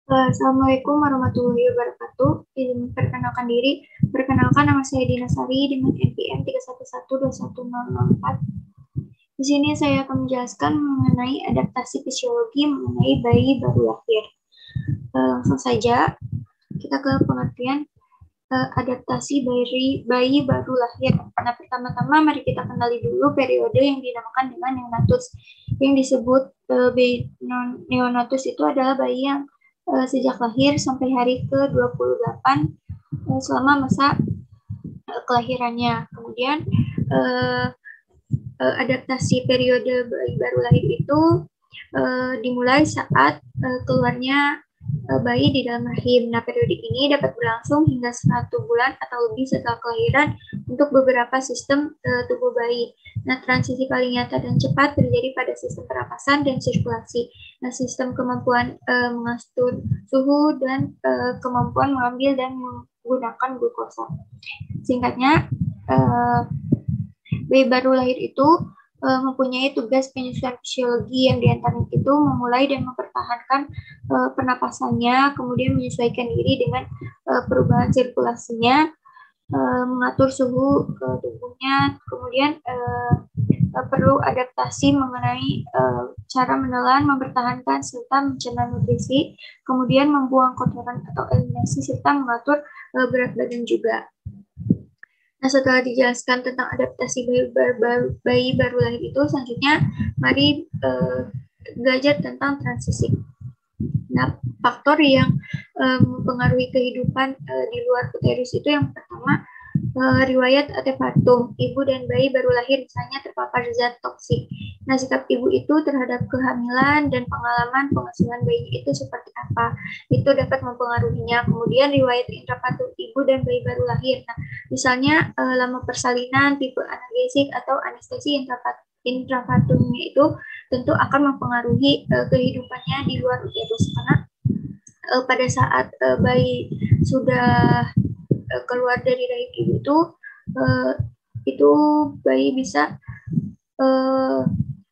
Assalamualaikum warahmatullahi wabarakatuh. Izin perkenalkan diri. Perkenalkan, nama saya Dina Sari dengan NPM 3112104. Di sini saya akan menjelaskan mengenai adaptasi fisiologi mengenai bayi baru lahir. Langsung saja kita ke pengertian adaptasi bayi baru lahir. Nah, pertama-tama mari kita kenali dulu periode yang dinamakan dengan neonatus. Yang disebut neonatus itu adalah bayi yang sejak lahir sampai hari ke-28 selama masa kelahirannya. Kemudian adaptasi periode bayi baru lahir itu dimulai saat keluarnya bayi di dalam rahim. Nah, periode ini dapat berlangsung hingga 1 bulan atau lebih setelah kelahiran untuk beberapa sistem tubuh bayi. Nah, transisi paling nyata dan cepat terjadi pada sistem pernapasan dan sirkulasi. Nah, sistem kemampuan mengatur suhu dan kemampuan mengambil dan menggunakan glukosa. Singkatnya, bayi baru lahir itu mempunyai tugas penyusuan fisiologi yang diantaranya itu memulai dan mempertahankan pernapasannya, kemudian menyesuaikan diri dengan perubahan sirkulasinya, mengatur suhu tubuhnya, kemudian perlu adaptasi mengenai cara menelan, mempertahankan, serta mencerna nutrisi, kemudian membuang kotoran atau eliminasi, serta mengatur berat badan juga. Nah, setelah dijelaskan tentang adaptasi bayi baru lahir itu, selanjutnya mari belajar tentang transisi. Nah, faktor yang mempengaruhi kehidupan di luar uterus itu yang pertama, riwayat antepartum, ibu dan bayi baru lahir misalnya terpapar zat toksik. Nah, sikap ibu itu terhadap kehamilan dan pengalaman pengasuhan bayi itu seperti apa? Itu dapat mempengaruhinya. Kemudian riwayat intrapartum ibu dan bayi baru lahir. Nah, misalnya lama persalinan, tipe analgesik atau anestesi intrapartumnya itu tentu akan mempengaruhi kehidupannya di luar uterus karena pada saat bayi sudah keluar dari rahim ibu itu bayi bisa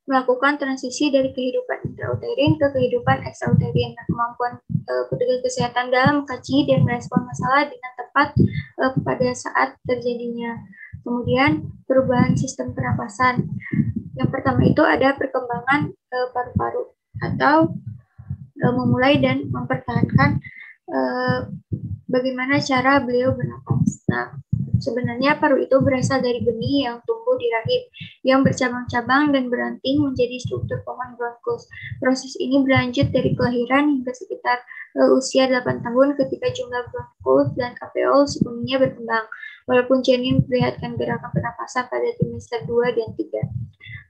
melakukan transisi dari kehidupan intrauterin ke kehidupan ekstrauterin. Nah, kemampuan petugas kesehatan dalam mengkaji dan merespon masalah dengan tepat pada saat terjadinya. Kemudian perubahan sistem pernapasan. Yang pertama itu ada perkembangan paru-paru atau memulai dan mempertahankan bagaimana cara beliau bernapas. Nah, sebenarnya paru itu berasal dari benih yang tumbuh di rahim, yang bercabang-cabang dan beranting menjadi struktur pohon bronkus. Proses ini berlanjut dari kelahiran hingga sekitar usia 8 tahun ketika jumlah bronkus dan alveol sepenuhnya berkembang, walaupun janin memperlihatkan gerakan pernapasan pada trimester 2 dan 3.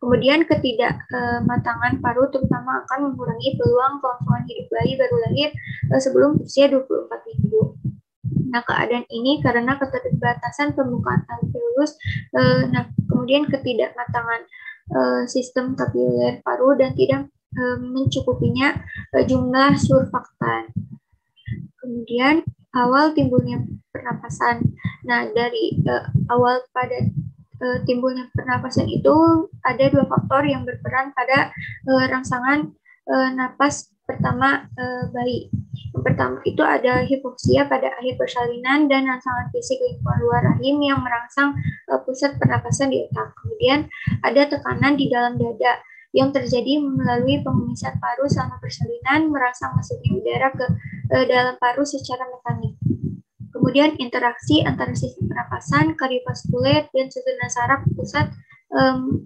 Kemudian ketidakmatangan paru terutama akan mengurangi peluang kelangsungan hidup bayi baru lahir sebelum usia 24 minggu. Nah, keadaan ini karena keterbatasan pembukaan alveolus, nah kemudian ketidakmatangan sistem kapiler paru dan tidak mencukupinya jumlah surfaktan. Kemudian awal timbulnya pernapasan. Nah, dari awal pada timbulnya pernapasan itu ada 2 faktor yang berperan pada rangsangan napas pertama bayi. Yang pertama itu ada hipoksia pada akhir persalinan dan rangsangan fisik lingkungan luar rahim yang merangsang pusat pernapasan di otak. Kemudian ada tekanan di dalam dada yang terjadi melalui pengemisan paru selama persalinan merangsang masuknya udara ke dalam paru secara mekanik. Kemudian interaksi antara sistem pernapasan, kardiovaskuler, dan susunan saraf pusat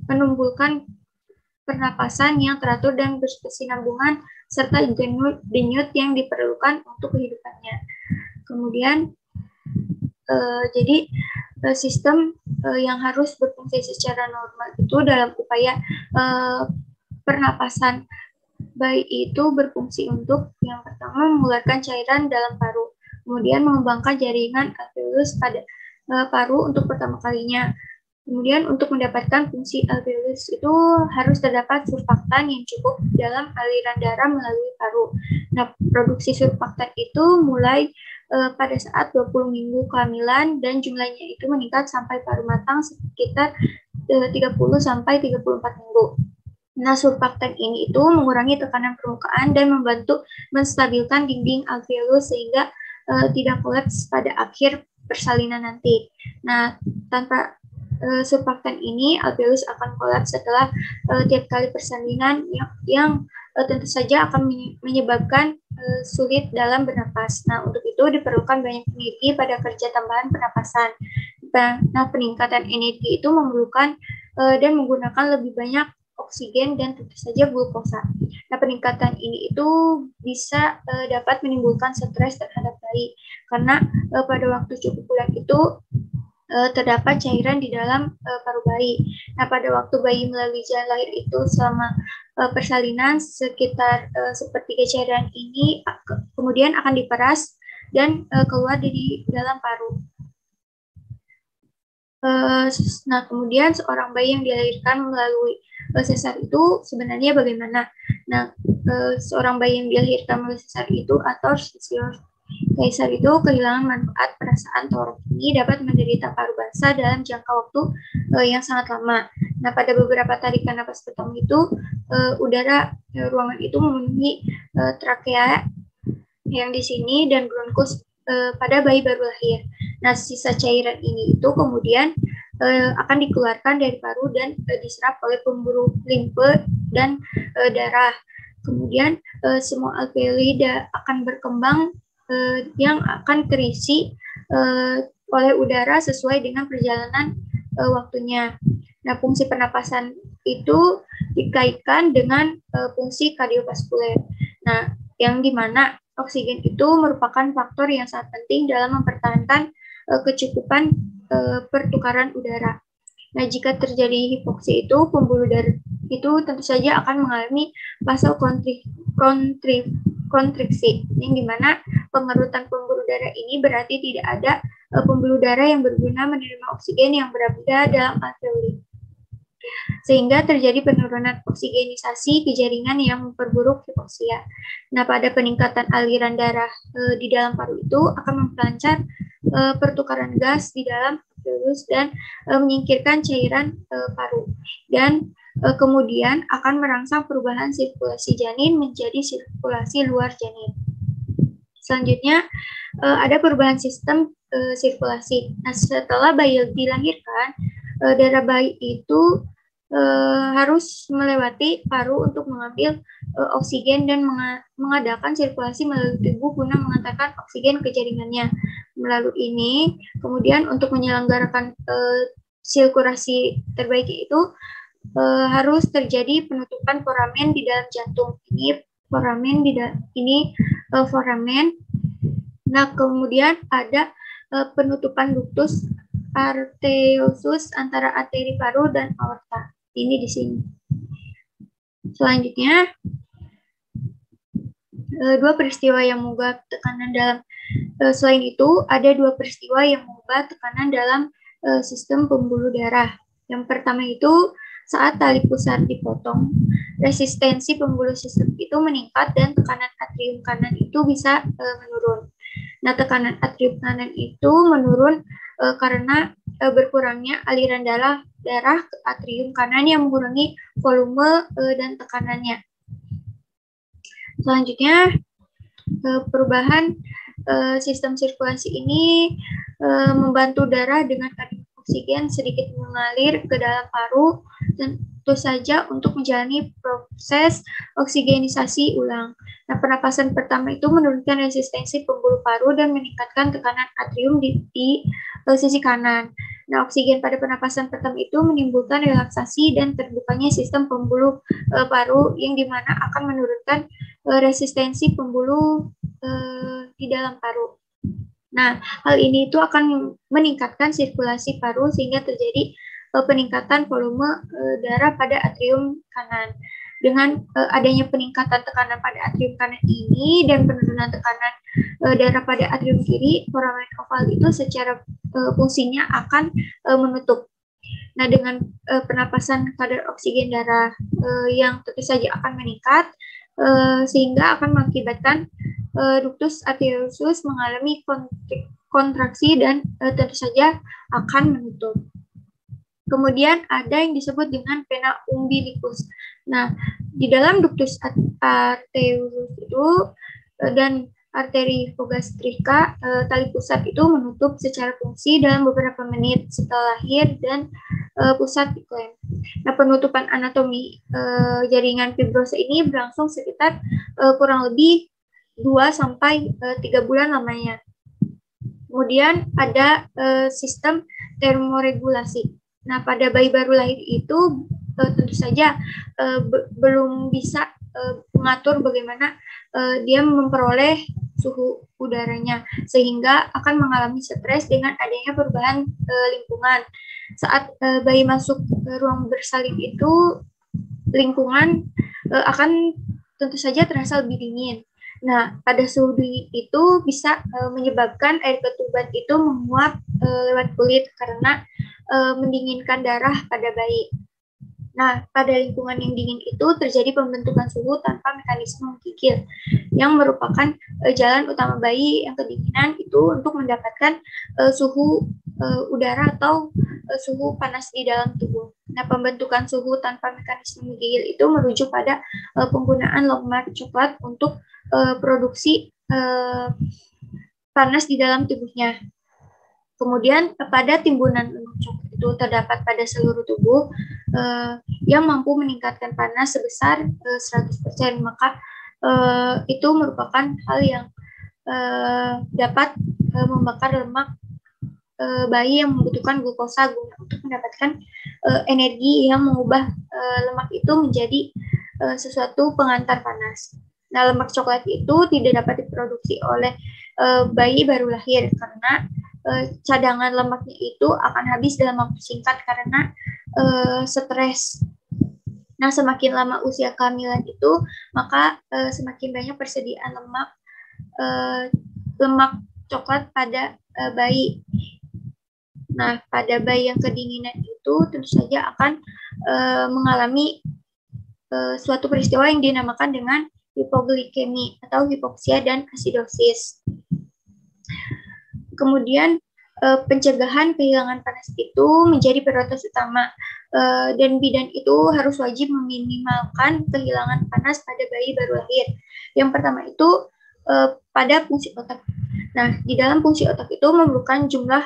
menumbuhkan pernapasan yang teratur dan berkesinambungan serta denyut yang diperlukan untuk kehidupannya. Kemudian jadi sistem yang harus berfungsi secara normal itu dalam upaya pernapasan bayi itu berfungsi untuk yang pertama mengeluarkan cairan dalam paru, kemudian mengembangkan jaringan alveolus pada paru untuk pertama kalinya. Kemudian untuk mendapatkan fungsi alveolus itu harus terdapat surfaktan yang cukup dalam aliran darah melalui paru. Nah, produksi surfaktan itu mulai pada saat 20 minggu kehamilan dan jumlahnya itu meningkat sampai paru matang sekitar 30 sampai 34 minggu. Nah, surfaktan ini itu mengurangi tekanan permukaan dan membantu menstabilkan dinding alveolus sehingga tidak kolaps pada akhir persalinan nanti. Nah, tanpa surfaktan ini alveolus akan kolaps setelah tiap kali persalinan yang tentu saja akan menyebabkan sulit dalam bernapas. Nah, untuk itu diperlukan banyak energi pada kerja tambahan pernapasan. Nah, peningkatan energi itu memerlukan dan menggunakan lebih banyak oksigen dan tentu saja glukosa. Nah, peningkatan ini itu bisa dapat menimbulkan stres terhadap bayi karena pada waktu cukup bulan itu terdapat cairan di dalam paru bayi. Nah, pada waktu bayi melalui jalan lahir itu selama persalinan sekitar sepertiga cairan ini kemudian akan diperas dan keluar dari dalam paru. Nah, kemudian seorang bayi yang dilahirkan melalui sesar itu sebenarnya bagaimana? Nah, seorang bayi yang dilahirkan melalui sesar itu atau kaisar itu kehilangan manfaat perasaan torok ini dapat menderita paru basah dalam jangka waktu yang sangat lama. Nah, pada beberapa tarikan napas pertama itu udara ruangan itu memenuhi trakea yang di sini dan bronkus pada bayi baru lahir. Nah, sisa cairan ini itu kemudian akan dikeluarkan dari paru dan diserap oleh pembuluh limfe dan darah. Kemudian semua alveoli akan berkembang yang akan terisi oleh udara sesuai dengan perjalanan waktunya. Nah, fungsi pernapasan itu dikaitkan dengan fungsi kardiovaskuler. Nah, yang dimana oksigen itu merupakan faktor yang sangat penting dalam mempertahankan kecukupan pertukaran udara. Nah, jika terjadi hipoksi itu, pembuluh darah itu tentu saja akan mengalami vasokonstriksi, yang dimana pengerutan pembuluh darah ini berarti tidak ada pembuluh darah yang berguna menerima oksigen yang berada dalam alveoli, sehingga terjadi penurunan oksigenisasi ke jaringan yang memperburuk hipoksia. Nah, pada peningkatan aliran darah di dalam paru itu akan memperlancar pertukaran gas di dalam alveolus dan menyingkirkan cairan paru. Dan kemudian akan merangsang perubahan sirkulasi janin menjadi sirkulasi luar janin. Selanjutnya, ada perubahan sistem sirkulasi. Nah, setelah bayi dilahirkan, darah bayi itu harus melewati paru untuk mengambil oksigen dan mengadakan sirkulasi melalui tubuh guna mengantarkan oksigen ke jaringannya. Melalui ini, kemudian untuk menyelenggarakan sirkulasi terbaik itu harus terjadi penutupan foramen di dalam jantung. Ini foramen foramen. Nah, kemudian ada penutupan ductus arteriosus antara arteri paru dan aorta. Ini di sini. Selanjutnya, dua peristiwa yang mengubah tekanan dalam selain itu ada dua peristiwa yang mengubah tekanan dalam sistem pembuluh darah. Yang pertama itu saat tali pusar dipotong, resistensi pembuluh sistem itu meningkat dan tekanan atrium kanan itu bisa menurun. Nah, tekanan atrium kanan itu menurun karena berkurangnya aliran darah ke atrium kanan yang mengurangi volume dan tekanannya. Selanjutnya, perubahan sistem sirkulasi ini membantu darah dengan kadar oksigen sedikit mengalir ke dalam paru, tentu saja untuk menjalani proses oksigenisasi ulang. Nah, pernapasan pertama itu menurunkan resistensi pembuluh paru dan meningkatkan tekanan atrium di sisi kanan. Nah, oksigen pada pernapasan pertama itu menimbulkan relaksasi dan terbukanya sistem pembuluh paru yang dimana akan menurunkan resistensi pembuluh di dalam paru. Nah, hal ini itu akan meningkatkan sirkulasi paru sehingga terjadi peningkatan volume darah pada atrium kanan. Dengan adanya peningkatan tekanan pada atrium kanan ini dan penurunan tekanan darah pada atrium kiri, foramen oval itu secara fungsinya akan menutup. Nah, dengan pernapasan kadar oksigen darah yang tentu saja akan meningkat, sehingga akan mengakibatkan ductus arteriosus mengalami kontraksi dan tentu saja akan menutup. Kemudian ada yang disebut dengan vena umbilicus. Nah, di dalam ductus arteriosus itu dan arteri hipogastrika, tali pusat itu menutup secara fungsi dalam beberapa menit setelah lahir dan pusat diklaim. Nah, penutupan anatomi jaringan fibrosa ini berlangsung sekitar kurang lebih 2 sampai 3 bulan lamanya. Kemudian ada sistem termoregulasi. Nah, pada bayi baru lahir itu tentu saja belum bisa mengatur bagaimana dia memperoleh suhu udaranya, sehingga akan mengalami stres dengan adanya perubahan lingkungan. Saat bayi masuk ke ruang bersalin itu, lingkungan akan tentu saja terasa lebih dingin. Nah, pada suhu dingin itu bisa menyebabkan air ketuban itu menguap lewat kulit karena mendinginkan darah pada bayi. Nah, pada lingkungan yang dingin itu terjadi pembentukan suhu tanpa mekanisme menggigil, yang merupakan jalan utama bayi yang kedinginan itu untuk mendapatkan suhu udara atau suhu panas di dalam tubuh. Nah, pembentukan suhu tanpa mekanisme menggigil itu merujuk pada penggunaan lemak coklat untuk produksi panas di dalam tubuhnya. Kemudian pada timbunan lemak coklat itu terdapat pada seluruh tubuh yang mampu meningkatkan panas sebesar 100%, maka itu merupakan hal yang dapat membakar lemak bayi yang membutuhkan glukosa guna untuk mendapatkan energi yang mengubah lemak itu menjadi sesuatu pengantar panas. Nah, lemak coklat itu tidak dapat diproduksi oleh bayi baru lahir karena cadangan lemaknya itu akan habis dalam waktu singkat karena stres. Nah, semakin lama usia kehamilan itu, maka semakin banyak persediaan lemak coklat pada bayi. Nah, pada bayi yang kedinginan itu tentu saja akan mengalami suatu peristiwa yang dinamakan dengan hipoglikemi atau hipoksia dan asidosis. Kemudian pencegahan kehilangan panas itu menjadi prioritas utama dan bidan itu harus wajib meminimalkan kehilangan panas pada bayi baru lahir. Yang pertama itu pada fungsi otak. Nah, di dalam fungsi otak itu memerlukan jumlah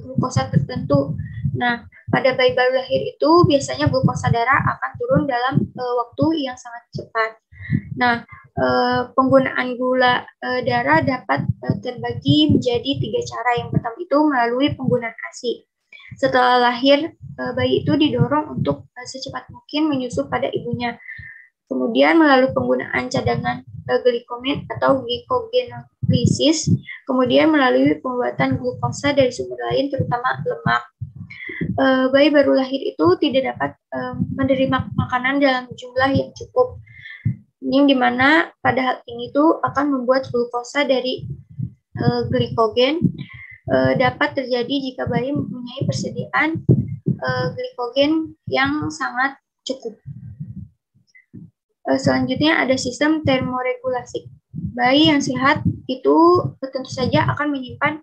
glukosa tertentu. Nah, pada bayi baru lahir itu biasanya glukosa darah akan turun dalam waktu yang sangat cepat. Nah, penggunaan gula darah dapat terbagi menjadi 3 cara. Yang pertama itu melalui penggunaan ASI. Setelah lahir, bayi itu didorong untuk secepat mungkin menyusu pada ibunya. Kemudian melalui penggunaan cadangan glikogen atau glycogenolysis, kemudian melalui pembuatan glukosa dari sumber lain terutama lemak. Bayi baru lahir itu tidak dapat menerima makanan dalam jumlah yang cukup, yang dimana pada hal ini tuh akan membuat glukosa dari glikogen dapat terjadi jika bayi mempunyai persediaan glikogen yang sangat cukup. Selanjutnya ada sistem termoregulasi. Bayi yang sehat itu tentu saja akan menyimpan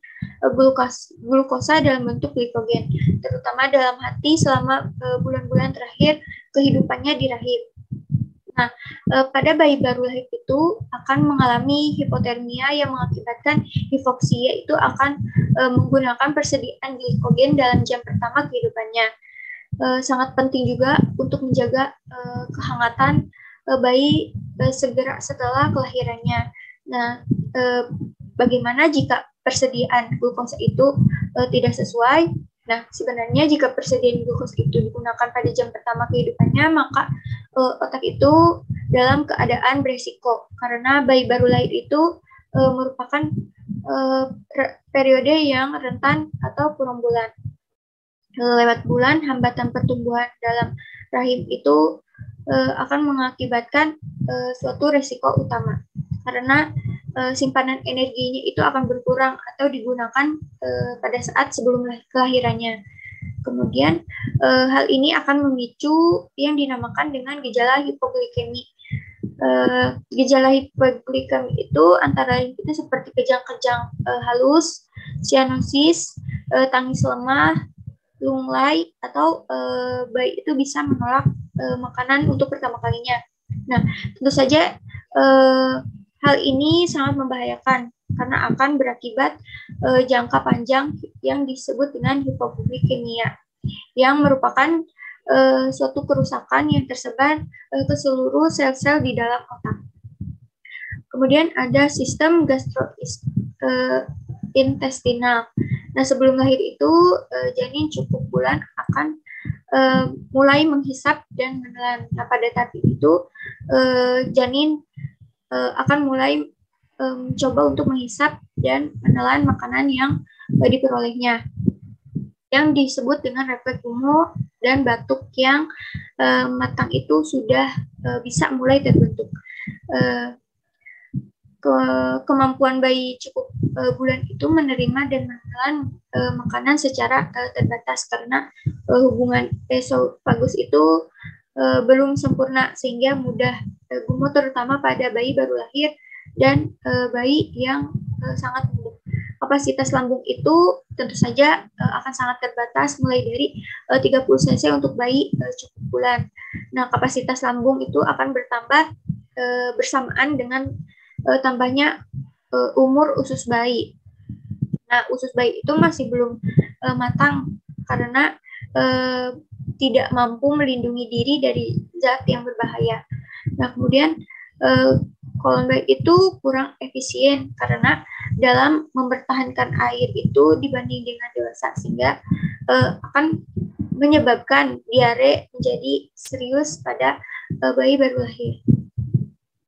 glukosa dalam bentuk glikogen, terutama dalam hati selama bulan-bulan terakhir kehidupannya di rahim. Nah, pada bayi baru lahir itu akan mengalami hipotermia yang mengakibatkan hipoksia, yaitu akan menggunakan persediaan glikogen dalam jam pertama kehidupannya. Sangat penting juga untuk menjaga kehangatan bayi segera setelah kelahirannya. Nah, bagaimana jika persediaan glukosa itu tidak sesuai? Nah, sebenarnya jika persediaan glukosa itu digunakan pada jam pertama kehidupannya, maka otak itu dalam keadaan beresiko karena bayi baru lahir itu merupakan periode yang rentan atau kurang bulan. Lewat bulan, hambatan pertumbuhan dalam rahim itu akan mengakibatkan suatu resiko utama karena simpanan energinya itu akan berkurang atau digunakan pada saat sebelum kelahirannya. Kemudian hal ini akan memicu yang dinamakan dengan gejala hipoglikemi. Gejala hipoglikemi itu antara lain itu seperti kejang-kejang halus, sianosis, tangis lemah, lunglai atau bayi itu bisa menolak makanan untuk pertama kalinya. Nah, tentu saja hal ini sangat membahayakan karena akan berakibat jangka panjang yang disebut dengan hipoglikemia, yang merupakan suatu kerusakan yang tersebar ke seluruh sel-sel di dalam otak. Kemudian ada sistem gastrointestinal. Nah, sebelum lahir itu janin cukup bulan akan mulai menghisap dan menelan. Nah, pada tahap itu janin akan mulai mencoba untuk menghisap dan menelan makanan yang diperolehnya, yang disebut dengan refleks gumo dan batuk yang matang itu sudah bisa mulai terbentuk. Kemampuan bayi cukup bulan itu menerima dan menelan makanan secara terbatas karena hubungan esofagus itu belum sempurna sehingga mudah gumo terutama pada bayi baru lahir dan bayi yang sangat muda. Kapasitas lambung itu tentu saja akan sangat terbatas mulai dari 30 cc untuk bayi cukup bulan. Nah, kapasitas lambung itu akan bertambah bersamaan dengan tambahnya umur usus bayi. Nah, usus bayi itu masih belum matang karena tidak mampu melindungi diri dari zat yang berbahaya. Nah, kemudian kolon bayi itu kurang efisien karena dalam mempertahankan air itu dibanding dengan dewasa, sehingga akan menyebabkan diare menjadi serius pada bayi baru lahir.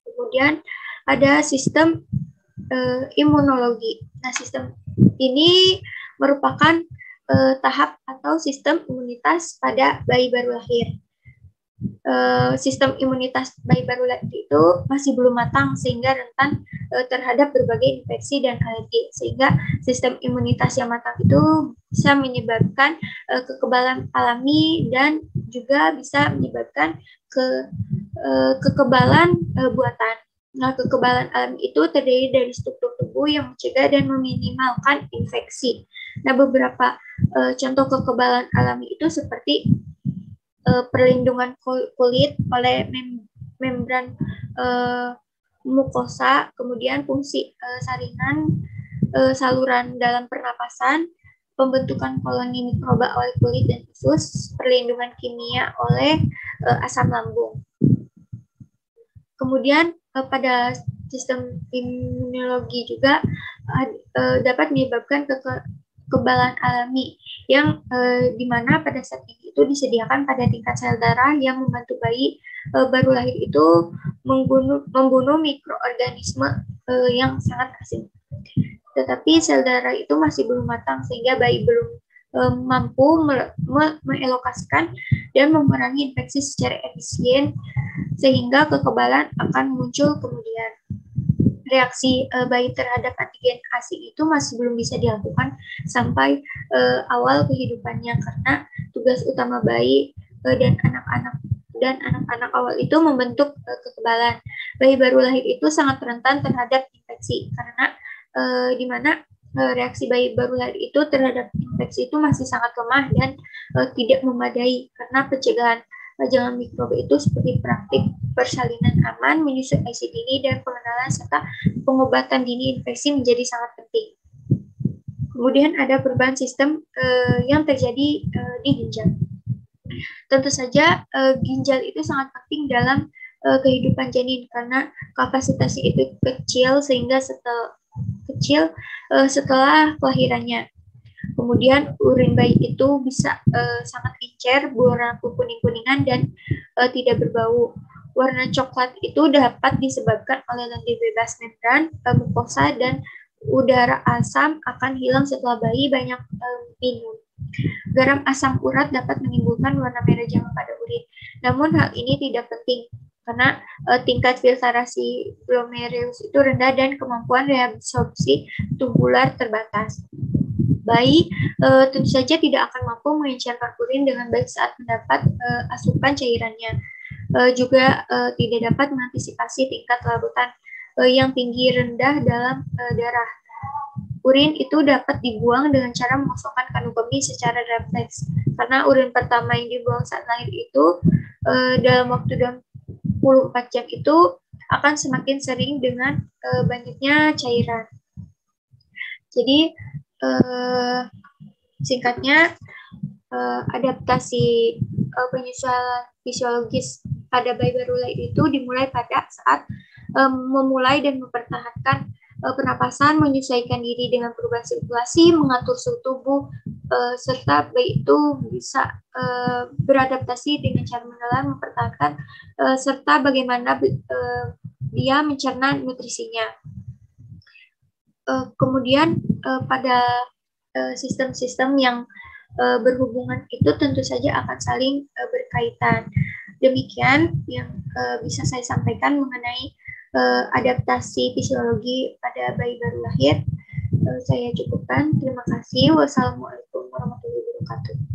Kemudian ada sistem imunologi. Nah, sistem ini merupakan tahap atau sistem imunitas pada bayi baru lahir. Sistem imunitas bayi baru lahir itu masih belum matang sehingga rentan terhadap berbagai infeksi dan alergi, sehingga sistem imunitas yang matang itu bisa menyebabkan kekebalan alami dan juga bisa menyebabkan kekebalan buatan. Nah, kekebalan alami itu terdiri dari struktur tubuh yang mencegah dan meminimalkan infeksi. Nah, beberapa contoh kekebalan alami itu seperti perlindungan kulit oleh membran mukosa, kemudian fungsi saringan saluran dalam pernapasan, pembentukan koloni mikroba oleh kulit dan usus, perlindungan kimia oleh asam lambung. Kemudian pada sistem imunologi juga dapat menyebabkan kekebalan alami yang dimana pada saat ini itu disediakan pada tingkat sel darah yang membantu bayi baru lahir itu membunuh mikroorganisme yang sangat asing. Tetapi sel darah itu masih belum matang sehingga bayi belum mampu mengelokasikan dan memerangi infeksi secara efisien, sehingga kekebalan akan muncul kemudian. Reaksi bayi terhadap antigen asing itu masih belum bisa dilakukan sampai awal kehidupannya karena tugas utama bayi dan anak-anak awal itu membentuk kekebalan. Bayi baru lahir itu sangat rentan terhadap infeksi karena di mana reaksi bayi baru lahir itu terhadap infeksi itu masih sangat lemah dan tidak memadai karena pencegahan pajangan mikroba itu seperti praktik persalinan aman, menyusui IC dini, dan pengenalan serta pengobatan dini infeksi menjadi sangat penting. Kemudian ada perubahan sistem yang terjadi di ginjal. Tentu saja ginjal itu sangat penting dalam kehidupan janin karena kapasitasnya itu kecil sehingga setelah kelahirannya. Kemudian urin bayi itu bisa sangat encer, berwarna kuning-kuningan dan tidak berbau. Warna coklat itu dapat disebabkan oleh lendir bebas membran, mukosa, dan udara asam akan hilang setelah bayi banyak minum. Garam asam urat dapat menimbulkan warna merah jangka pada urin. Namun hal ini tidak penting karena tingkat filtrasi glomerulus itu rendah dan kemampuan reabsorpsi tubular terbatas. Bayi tentu saja tidak akan mampu mengencerkan urin dengan baik saat mendapat asupan cairannya. Juga tidak dapat mengantisipasi tingkat larutan yang tinggi rendah dalam darah. Urin itu dapat dibuang dengan cara mengosongkan kandung kemih secara refleks. karena urin pertama yang dibuang saat lahir itu dalam waktu 24 jam itu akan semakin sering dengan banyaknya cairan. Jadi singkatnya adaptasi penyesuaian fisiologis pada bayi baru lahir itu dimulai pada saat memulai dan mempertahankan pernapasan, menyesuaikan diri dengan perubahan sirkulasi, mengatur suhu tubuh, serta bayi itu bisa beradaptasi dengan cara menelan, mempertahankan, serta bagaimana dia mencerna nutrisinya. Kemudian pada sistem-sistem yang berhubungan itu tentu saja akan saling berkaitan. Demikian yang bisa saya sampaikan mengenai adaptasi fisiologi pada bayi baru lahir. Saya cukupkan. Terima kasih. Wassalamualaikum warahmatullahi wabarakatuh.